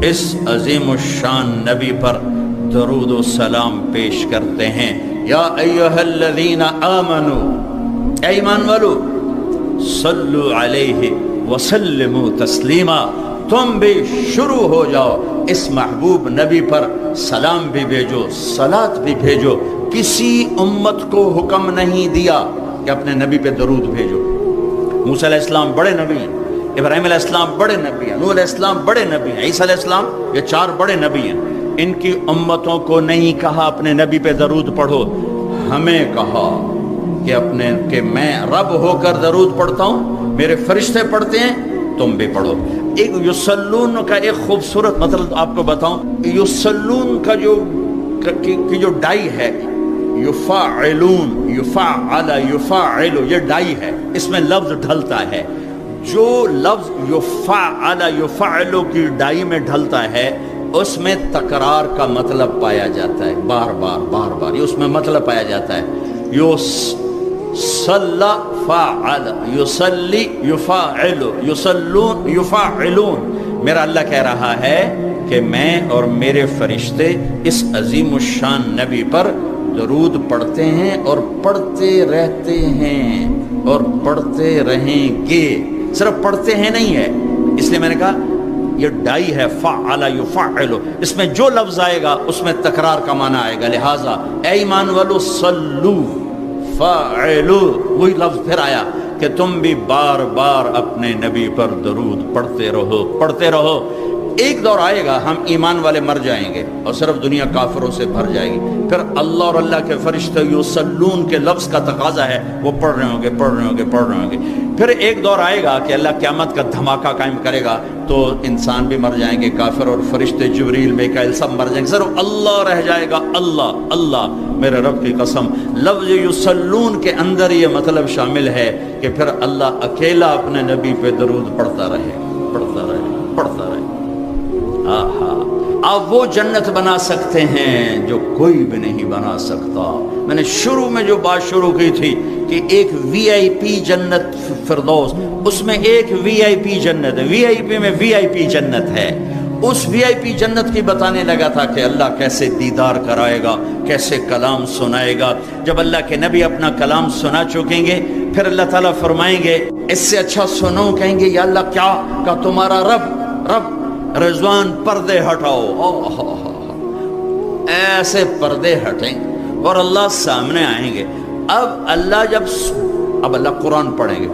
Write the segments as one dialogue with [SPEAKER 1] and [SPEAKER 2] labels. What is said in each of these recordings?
[SPEAKER 1] اس عظیم الشان نبی پر درود و سلام پیش کرتے ہیں۔ یا ایھا الذین آمنو، اے ایمان والو، صلو علیہ وسلموا تسلیما، تم بھی شروع ہو جاؤ اس محبوب نبی پر سلام بھی بھیجو، صلاۃ بھی بھیجو۔ کسی امت کو حکم نہیں دیا کہ اپنے نبی پہ درود بھیجو۔ موسیٰ علیہ السلام بڑے نبی ہیں، ابراہیم علیہ السلام بڑے نبی ہیں، نوح علیہ السلام بڑے نبی ہیں، عیسیٰ علیہ السلام، یہ 4 بڑے نبی ہیں۔ ان کی امتوں کو نہیں کہا اپنے نبی پہ درود پڑھو، ہمیں کہا کہ میں رب ہو کر درود پڑھتا ہوں، میرے فرشتے پڑھتے ہیں، تم بھی پڑھو۔ ایک یصلون کا ایک خوبصورت مطلب آپ کو بتاؤں، یصلون کا جو ڈائی ہے، یفعلون، یفعل، یفعل، یہ ڈائی ہے، اس میں لفظ ڈھلتا ہے۔ جو لفظ یفعل، یفعل کی ڈائی میں ڈھلتا ہے، اس میں تکرار کا مطلب پایا جاتا ہے، بار بار بار بار، یہ اس میں مطلب پایا جاتا ہے۔ صلی فعل، یصلی یفعل، یصلون یفعلون۔ میرا اللہ کہہ رہا ہے کہ میں اور میرے فرشتے اس عظیم الشان نبی پر درود پڑھتے ہیں اور پڑھتے رہتے ہیں اور پڑھتے رہیں گے۔ صرف پڑھتے ہیں نہیں ہے، اس لیے میں نے کہا یہ ڈائی ہے، فعل یفعل، اس میں جو لفظ آئے گا اس میں تکرار کا معنی آئے گا۔ لہٰذا اے ایمان والو، صلو فعلو، وہی لفظ پھر آیا کہ تم بھی بار بار اپنے نبی پر درود پڑھتے رہو، پڑھتے رہو۔ ایک دور آئے گا ہم ایمان والے مر جائیں گے اور صرف دنیا کافروں سے بھر جائے گی، پھر اللہ اور اللہ کے فرشتے یصلون کے لفظ کا تقاضا ہے، وہ پڑھ رہے ہوں گے، پڑھ رہے ہوں گے، پڑھ رہے ہوں گے۔ پھر ایک دور آئے گا کہ اللہ قیامت کا دھماکہ قائم کرے گا، تو انسان بھی مر جائیں گے، کافر اور فرشتے جبریل میکائیل سب مر جائیں گے، صرف اللہ رہ جائے گا۔ اللہ اللہ، میرے رب کی قسم، لفظ یصلون کے اندر یہ مطلب شامل ہے کہ پھر اللہ اکیلا اپنے نبی پہ درود پڑھتا رہے، پڑھتا رہے، پڑھتا رہے۔ آپ وہ جنت بنا سکتے ہیں جو کوئی بھی نہیں بنا سکتا۔ میں نے شروع میں جو بات شروع کی تھی کہ ایک وی آئی پی جنت فردوس، اس میں ایک وی آئی پی جنت ہے، وی آئی پی میں وی آئی پی جنت ہے۔ اس وی آئی پی جنت کی بتانے لگا تھا کہ اللہ کیسے دیدار کرائے گا، کیسے کلام سنائے گا۔ جب اللہ کے نبی اپنا کلام سنا چکیں گے، پھر اللہ تعالیٰ فرمائیں گے اس سے اچھا سنو، کہیں گے یا اللہ کیا؟ کہ تمہارا رب رضوان پردے ہٹاؤ، ایسے پردے ہٹیں اور اللہ سامنے آئیں گے۔ اب اللہ قرآن پڑھیں گے،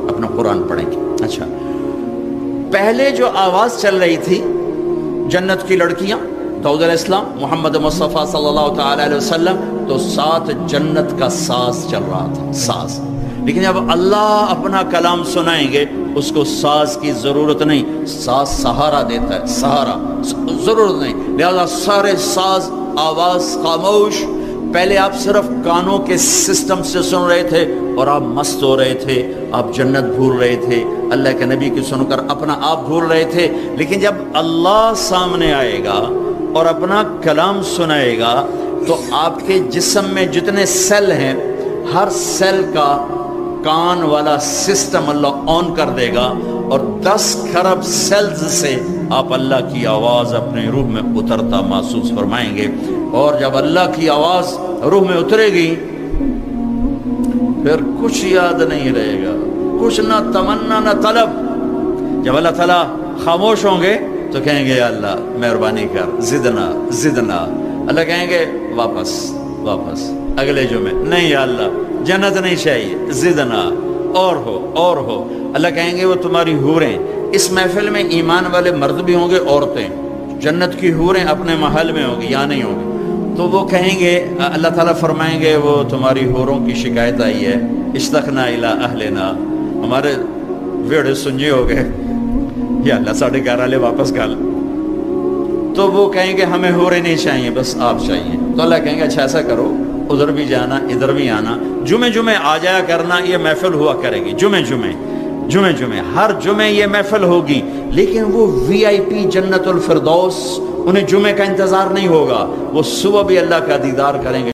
[SPEAKER 1] اپنا قرآن پڑھیں گے۔ اچھا، پہلے جو آواز چل رہی تھی جنت کی لڑکیاں، داؤد علیہ السلام، محمد مصطفیٰ صلی اللہ تعالی علیہ وسلم، تو ساتھ جنت کا ساز چل رہا تھا، ساز۔ لیکن جب اللہ اپنا کلام سنائیں گے، اس کو ساز کی ضرورت نہیں، ساز سہارا دیتا ہے، سہارا، ضرورت نہیں، لہذا سارے ساز آواز خاموش۔ پہلے آپ صرف کانوں کے سسٹم سے سن رہے تھے اور آپ مست ہو رہے تھے، آپ جنت بھول رہے تھے، اللہ کے نبی کی سن کر اپنا آپ بھول رہے تھے۔ لیکن جب اللہ سامنے آئے گا اور اپنا کلام سنائے گا، تو آپ کے جسم میں جتنے سیل ہیں، ہر سیل کا کان والا سسٹم اللہ آن کر دے گا، اور 10 کھرب سیلز سے آپ اللہ کی آواز اپنے روح میں اترتا محسوس فرمائیں گے۔ اور جب اللہ کی آواز روح میں اترے گی، پھر کچھ یاد نہیں رہے گا، کچھ نہ تمنا نہ طلب۔ جب اللہ تعالیٰ خاموش ہوں گے تو کہیں گے یا اللہ مہربانی کر، زدنا زدنا۔ اللہ کہیں گے واپس اگلے جمعے، نہیں یا اللہ جنت نہیں چاہیے، زدنا، اور ہو۔ اللہ کہیں گے وہ تمہاری حوریں، اس محفل میں ایمان والے مرد بھی ہوں گے، عورتیں، جنت کی حوریں اپنے محل میں ہوں گی، یہاں نہیں ہوں گی۔ تو وہ کہیں گے، اللہ تعالیٰ فرمائیں گے وہ تمہاری حوروں کی شکایت آئی ہے، اشتقنا الی اہلنا، ہمارے ویڑے سنجے ہو گئے، یا اللہ ساڑھے 11 والے واپس گال۔ تو وہ کہیں گے ہمیں حوریں نہیں چاہیے، بس آپ چاہیے۔ تو اللہ کہیں گے اچھا ایسا کرو، ادھر بھی جانا ادھر بھی آنا، جمعے آ جایا کرنا، یہ محفل ہوا کرے گی، جمعے ہر جمعے یہ محفل ہوگی۔ لیکن وہ وی آئی پی جنت الفردوس، انہیں جمعے کا انتظار نہیں ہوگا، وہ صبح بھی اللہ کا دیدار کریں گے۔